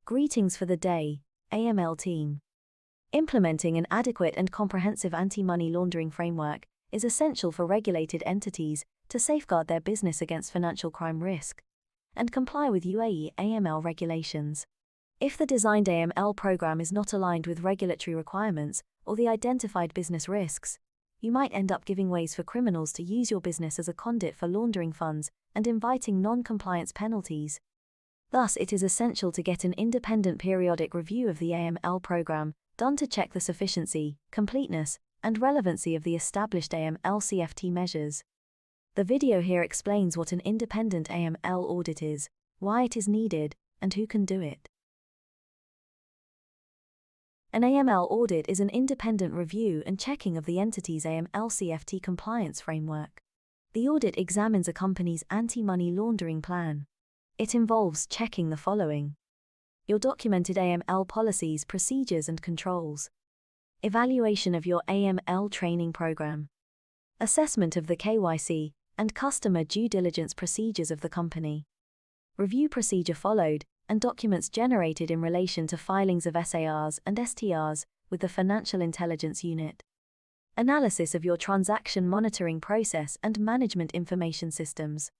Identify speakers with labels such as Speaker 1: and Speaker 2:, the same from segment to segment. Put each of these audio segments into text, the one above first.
Speaker 1: Greetings for the day, AML Team. Implementing an adequate and comprehensive anti-money laundering framework is essential for regulated entities to safeguard their business against financial crime risk and comply with UAE AML regulations. If the designed AML program is not aligned with regulatory requirements or the identified business risks, you might end up giving ways for criminals to use your business as a conduit for laundering funds and inviting non-compliance penalties. Thus, it is essential to get an independent periodic review of the AML program done to check the sufficiency, completeness, and relevancy of the established AMLCFT measures. The video here explains what an independent AML audit is, why it is needed, and who can do it. An AML audit is an independent review and checking of the entity's AMLCFT compliance framework. The audit examines a company's anti-money laundering plan. It involves checking the following: your documented AML policies, procedures and controls, evaluation of your AML training program, assessment of the KYC and customer due diligence procedures of the company, review procedure followed, and documents generated in relation to filings of SARs and STRs with the Financial Intelligence Unit, analysis of your transaction monitoring process and management information systems.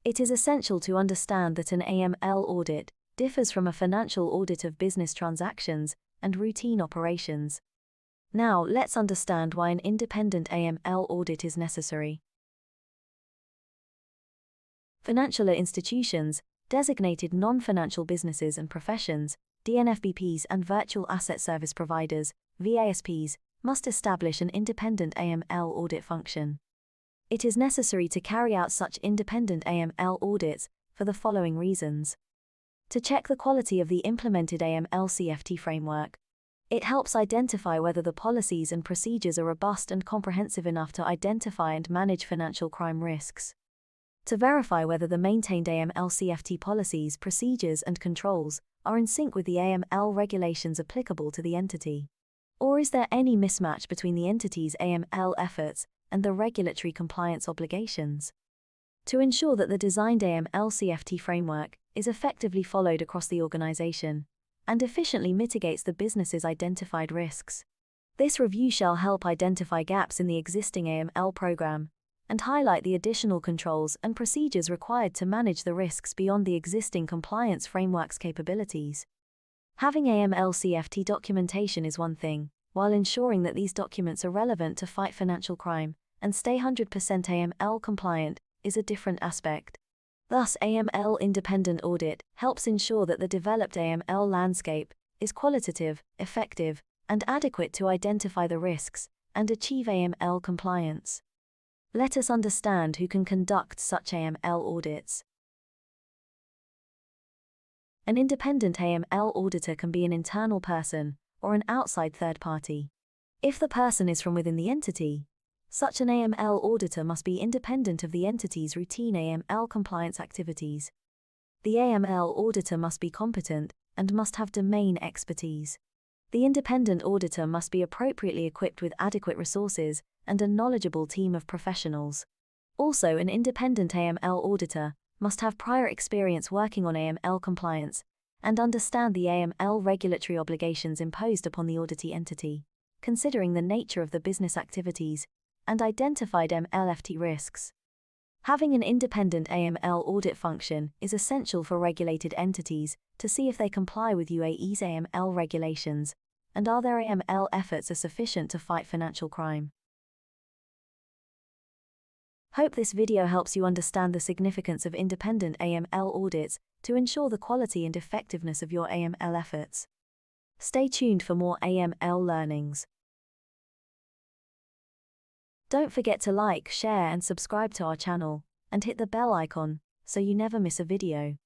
Speaker 1: It is essential to understand that an AML audit differs from a financial audit of business transactions and routine operations. Now, let's understand why an independent AML audit is necessary. Financial institutions, designated non-financial businesses and professions, DNFBPs and virtual asset service providers, VASPs, must establish an independent AML audit function. It is necessary to carry out such independent AML audits for the following reasons. To check the quality of the implemented AMLCFT framework. It helps identify whether the policies and procedures are robust and comprehensive enough to identify and manage financial crime risks. To verify whether the maintained AMLCFT policies, procedures and controls are in sync with the AML regulations applicable to the entity. Or is there any mismatch between the entity's AML efforts and the regulatory compliance obligations? To ensure that the designed AMLCFT framework is effectively followed across the organization and efficiently mitigates the business's identified risks. This review shall help identify gaps in the existing AML program and highlight the additional controls and procedures required to manage the risks beyond the existing compliance framework's capabilities. Having AMLCFT documentation is one thing, while ensuring that these documents are relevant to fight financial crime and stay 100% AML compliant is a different aspect. Thus, AML independent audit helps ensure that the developed AML landscape is qualitative, effective, and adequate to identify the risks and achieve AML compliance. Let us understand who can conduct such AML audits. An independent AML auditor can be an internal person or an outside third party. If the person is from within the entity, such an AML auditor must be independent of the entity's routine AML compliance activities. The AML auditor must be competent and must have domain expertise. The independent auditor must be appropriately equipped with adequate resources and a knowledgeable team of professionals. Also, an independent AML auditor must have prior experience working on AML compliance and understand the AML regulatory obligations imposed upon the auditee entity, considering the nature of the business activities and identified AMLFT risks. Having an independent AML audit function is essential for regulated entities to see if they comply with UAE's AML regulations and are their AML efforts are sufficient to fight financial crime. Hope this video helps you understand the significance of independent AML audits to ensure the quality and effectiveness of your AML efforts. Stay tuned for more AML learnings. Don't forget to like, share and subscribe to our channel, and hit the bell icon so you never miss a video.